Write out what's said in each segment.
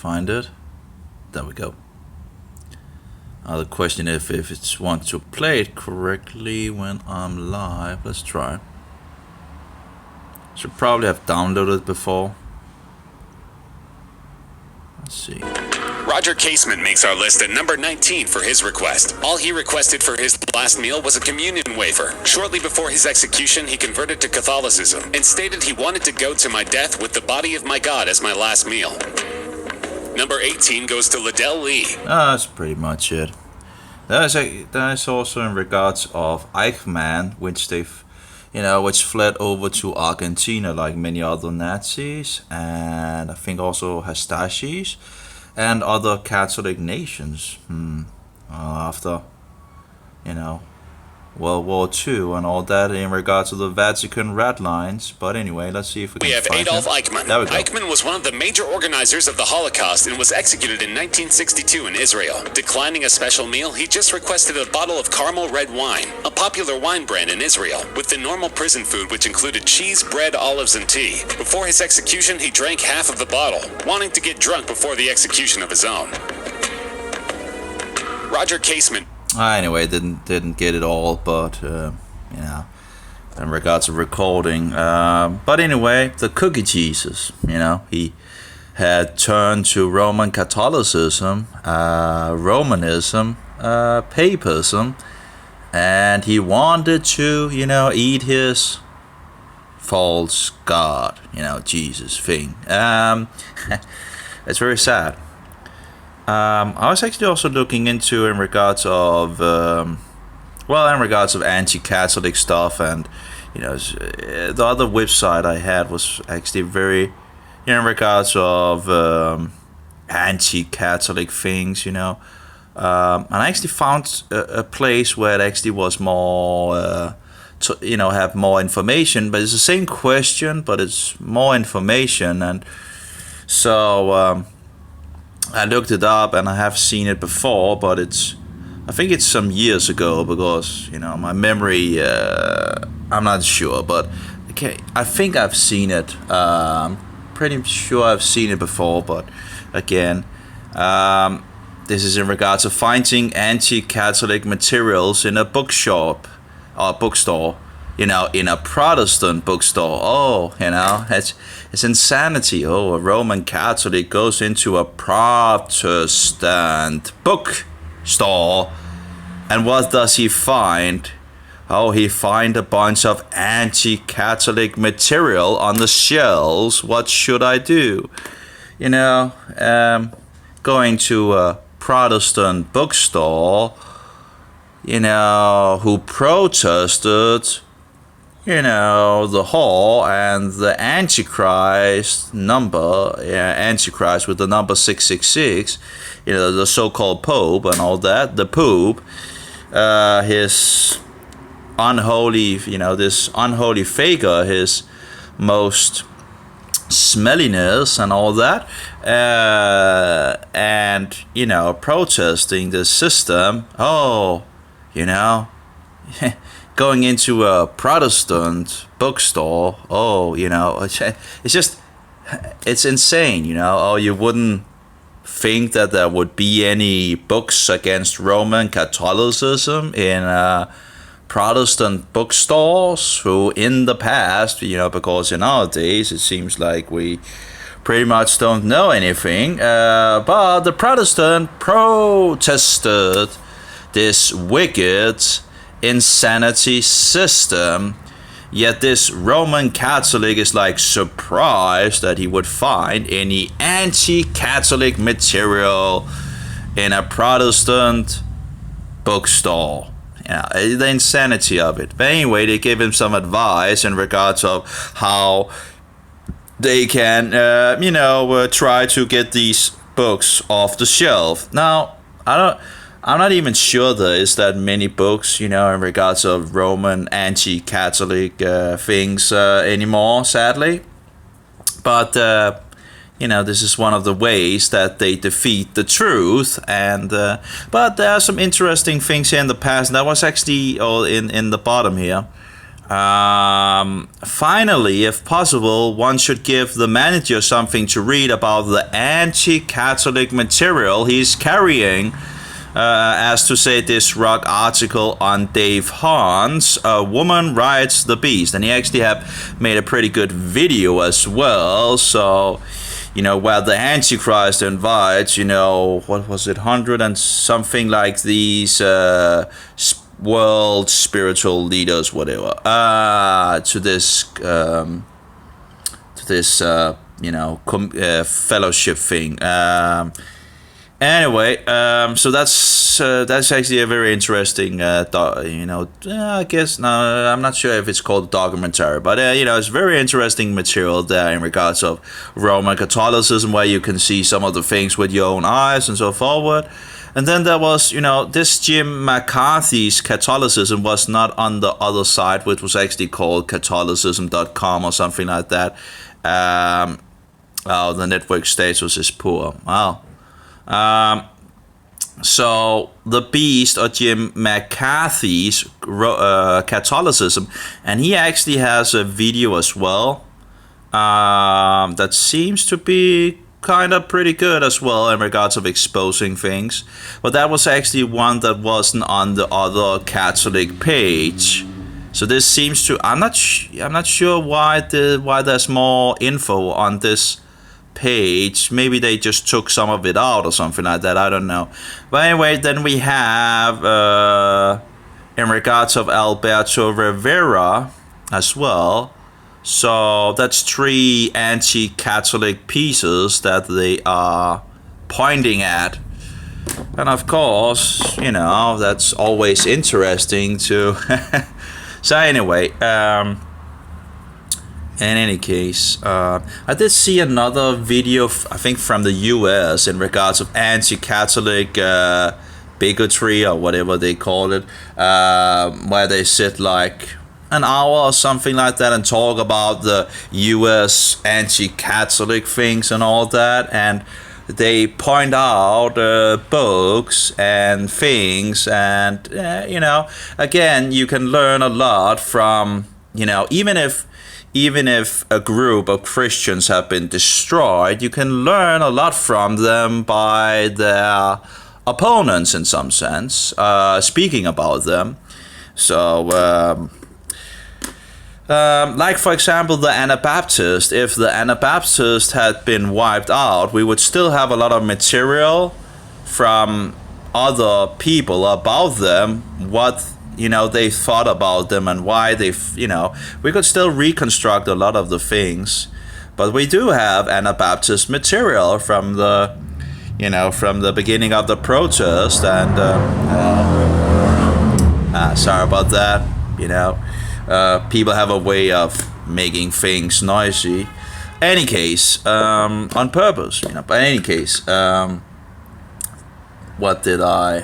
find it. There we go. The question if it's want to play it correctly when I'm live. Let's try. Should probably have downloaded it before. Let's see. Roger Casement makes our list at number 19 for his request. All he requested for his last meal was a communion wafer. Shortly before his execution, he converted to Catholicism and stated he wanted to go to my death with the body of my God as my last meal. Number 18 goes to Liddell Lee. That's pretty much it. There's also in regards of Eichmann, which which fled over to Argentina like many other Nazis, and I think also Hastashis and other Catholic nations. After, World War II and all that in regards to the Vatican Red Lines. But anyway, let's see if we can have find Adolf him. Eichmann. There we go. Eichmann was one of the major organizers of the Holocaust and was executed in 1962 in Israel. Declining a special meal, he just requested a bottle of Carmel red wine, a popular wine brand in Israel, with the normal prison food which included cheese, bread, olives, and tea. Before his execution, he drank half of the bottle, wanting to get drunk before the execution of his own. Roger Casement. Anyway, didn't get it all, but in regards to recording. But anyway, the cookie Jesus, he had turned to Roman Catholicism, Romanism, Papism, and he wanted to, eat his false God, Jesus thing. It's very sad. I was actually also looking into in regards of anti-Catholic stuff, and the other website I had was actually very in regards of anti-Catholic things, and I actually found a place where it actually was more to have more information, but it's the same question, but it's more information, and so. I looked it up and I have seen it before, but I think it's some years ago because, my memory, I'm not sure, but okay, I think I've seen it. Pretty sure I've seen it before, but again, this is in regards to finding anti-Catholic materials in a bookshop or bookstore. In a Protestant bookstore. Oh, it's insanity. Oh, a Roman Catholic goes into a Protestant bookstore, and what does he find? Oh, he finds a bunch of anti-Catholic material on the shelves. What should I do? Going to a Protestant bookstore, who protested the whore and the Antichrist number, Antichrist with the number 666, the so-called Pope and all that, the Pope, his unholy, this unholy figure, his most smelliness and all that, and, protesting the system, going into a Protestant bookstore, it's insane, you wouldn't think that there would be any books against Roman Catholicism in Protestant bookstores who in the past, because in our days it seems like we pretty much don't know anything, but the Protestant protested this wicked insanity system, yet this Roman Catholic is like surprised that he would find any anti-Catholic material in a Protestant bookstore. The insanity of it. But anyway, they gave him some advice in regards of how they can try to get these books off the shelf. Now, I'm not even sure there is that many books, in regards of Roman anti-Catholic things anymore, sadly. But, this is one of the ways that they defeat the truth. And but there are some interesting things here in the past. And that was actually all in the bottom here. Finally, if possible, one should give the manager something to read about the anti-Catholic material he's carrying. As to say this rock article on Dave Hans, a woman rides the beast, and he actually have made a pretty good video as well. So, where the Antichrist invites, what was it, 100 and something like these world spiritual leaders, whatever, to this fellowship thing. Anyway, so that's actually a very interesting, I guess, no, I'm not sure if it's called documentary, but, it's very interesting material there in regards of Roman Catholicism, where you can see some of the things with your own eyes and so forward. And then there was, this Jim McCarthy's Catholicism was not on the other side, which was actually called Catholicism.com or something like that. The network status is poor. Wow. So the beast of Jim McCarthy's Catholicism, and he actually has a video as well that seems to be kind of pretty good as well in regards of exposing things, but that was actually one that wasn't on the other Catholic page. So this seems to, I'm not sure why there's more info on this page. Maybe they just took some of it out or something like that, I don't know. But anyway, then we have in regards of Alberto Rivera as well. So that's 3 anti-Catholic pieces that they are pointing at. And of course, that's always interesting to so anyway, in any case, I did see another video, I think from the US, in regards of anti-Catholic bigotry or whatever they call it, where they sit like an hour or something like that and talk about the US anti-Catholic things and all that, and they point out books and things, and again, you can learn a lot from, even if a group of Christians have been destroyed, you can learn a lot from them by their opponents in some sense, speaking about them. So, like for example, the Anabaptist, if the Anabaptist had been wiped out, we would still have a lot of material from other people about them, what they thought about them and why we could still reconstruct a lot of the things. But we do have Anabaptist material from the beginning of the protest, and sorry about that. People have a way of making things noisy. Any case, on purpose, But in any case, what did I?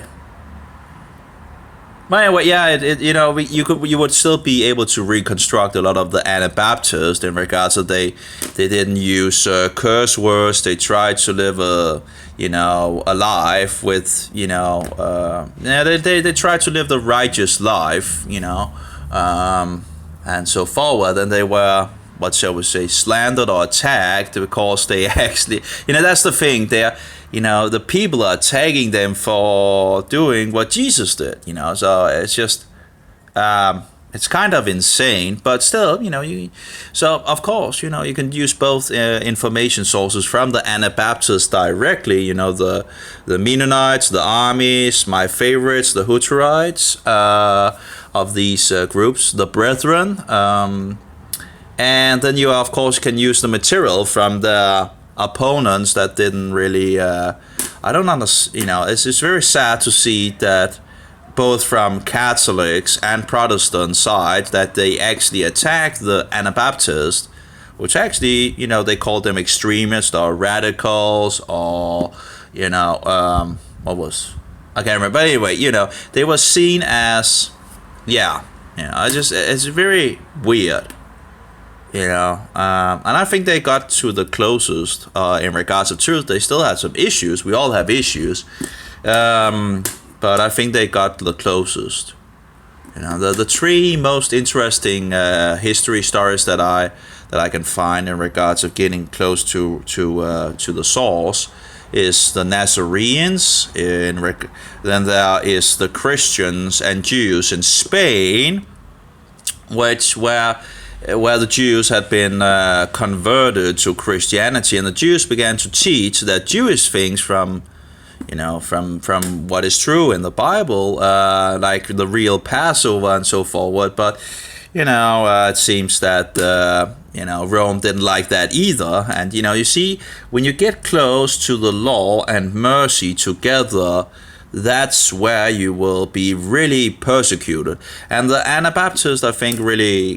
But anyway, yeah, you would still be able to reconstruct a lot of the Anabaptists in regards to they didn't use curse words. They tried to live a life with they tried to live the righteous life, and so forward. And they were, what shall we say, slandered or attacked because they actually, that's the thing. They're the people are tagging them for doing what Jesus did, so it's just, it's kind of insane, but still, so of course, you can use both information sources from the Anabaptists directly, the Mennonites, the armies, my favorites, the Hutterites, of these groups, the Brethren, and then you of course can use the material from the opponents that didn't really I don't understand, it's very sad to see that both from Catholics and Protestant side that they actually attacked the Anabaptists, which actually, they called them extremists or radicals or, what was, I can't remember, but anyway, they were seen as, it's very weird. And I think they got to the closest in regards to truth. They still had some issues. We all have issues. But I think they got the closest. The three most interesting history stories that I can find in regards of getting close to the source is the Nazarenes. Then there is the Christians and Jews in Spain, where the Jews had been converted to Christianity, and the Jews began to teach that Jewish things from what is true in the Bible, like the real Passover and so forward. But it seems that Rome didn't like that either. And you see, when you get close to the law and mercy together, that's where you will be really persecuted. And the Anabaptists, I think, really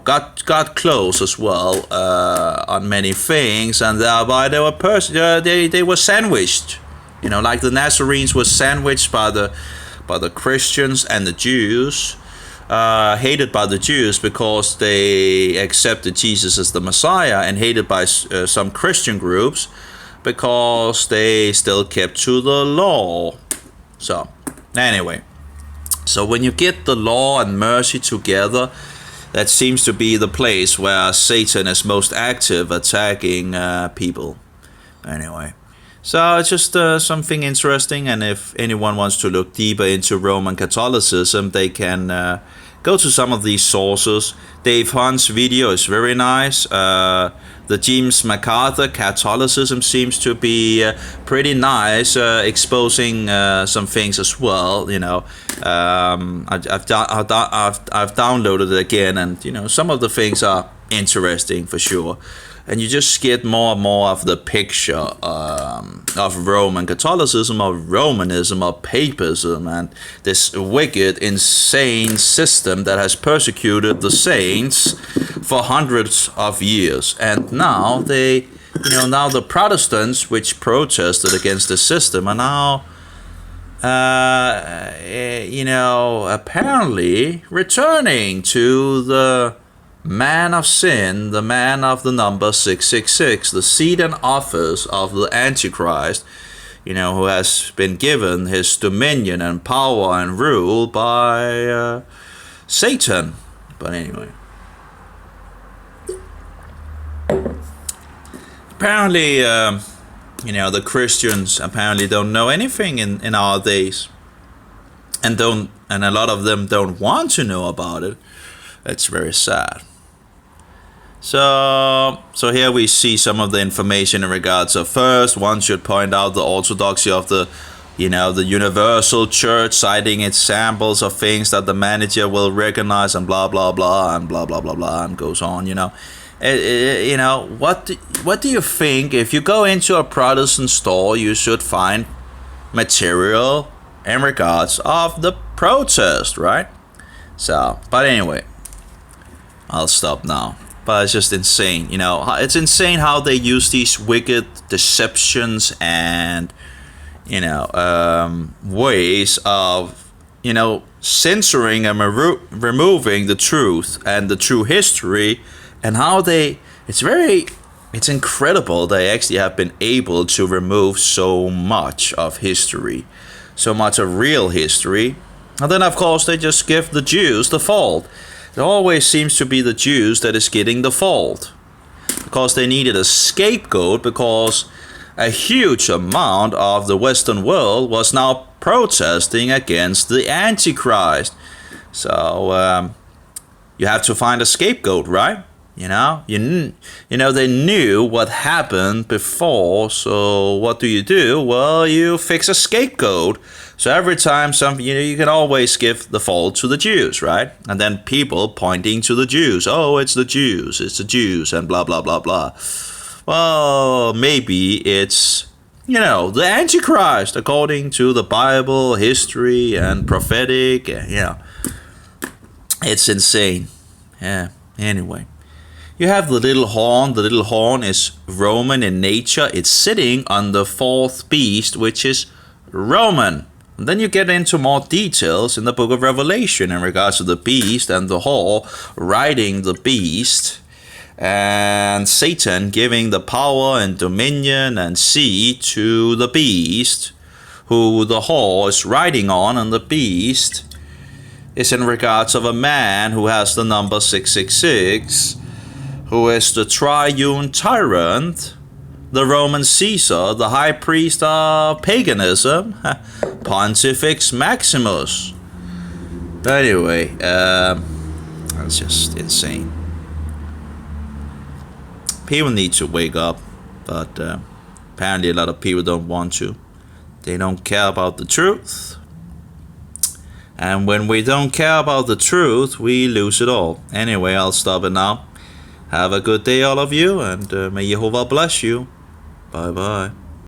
got close as well on many things, and thereby they were they were sandwiched. Like the Nazarenes were sandwiched by the Christians and the Jews, hated by the Jews because they accepted Jesus as the Messiah, and hated by some Christian groups because they still kept to the law. So, anyway, when you get the law and mercy together, that seems to be the place where Satan is most active, attacking people. Anyway. So it's just something interesting, and if anyone wants to look deeper into Roman Catholicism, they can go to some of these sources. Dave Hunt's video is very nice. The James MacArthur Catholicism seems to be pretty nice, exposing some things as well. I've downloaded it again, and some of the things are interesting for sure. And you just get more and more of the picture of Roman Catholicism, of Romanism, of papism, and this wicked, insane system that has persecuted the saints for hundreds of years. And now now the Protestants, which protested against the system, are now, apparently returning to the man of sin, the man of the number 666, the seat and office of the Antichrist, who has been given his dominion and power and rule by Satan. But anyway. Apparently, the Christians apparently don't know anything in our days. And a lot of them don't want to know about it. It's very sad. So here we see some of the information in regards of, first, one should point out the orthodoxy of the universal church, citing its samples of things that the manager will recognize, and blah blah blah and blah blah blah blah, and goes on. What do you think if you go into a Protestant store, you should find material in regards of the protest, right? So, but anyway, I'll stop now. But it's just insane, it's insane how they use these wicked deceptions and, ways of, censoring and removing the truth and the true history, and how it's incredible they actually have been able to remove so much of history, so much of real history. And then, of course, they just give the Jews the fault. It always seems to be the Jews that is getting the fault, because they needed a scapegoat, because a huge amount of the Western world was now protesting against the Antichrist. So you have to find a scapegoat, right? They knew what happened before. So what do? Well, you fix a scapegoat. So every time you can always give the fault to the Jews, right? And then people pointing to the Jews. Oh, it's the Jews, and blah, blah, blah, blah. Well, maybe it's, the Antichrist, according to the Bible, history, and prophetic. It's insane. Yeah, anyway. You have the little horn. The little horn is Roman in nature. It's sitting on the fourth beast, which is Roman. And then you get into more details in the book of Revelation in regards to the beast and the whore riding the beast, and Satan giving the power and dominion and seat to the beast, who the whore is riding on, and the beast is in regards of a man who has the number 666, who is the triune tyrant, the Roman Caesar, the high priest of paganism, Pontifex Maximus. Anyway, that's just insane. People need to wake up, but apparently a lot of people don't want to. They don't care about the truth. And when we don't care about the truth, we lose it all. Anyway, I'll stop it now. Have a good day, all of you, and may Jehovah bless you. Bye-bye.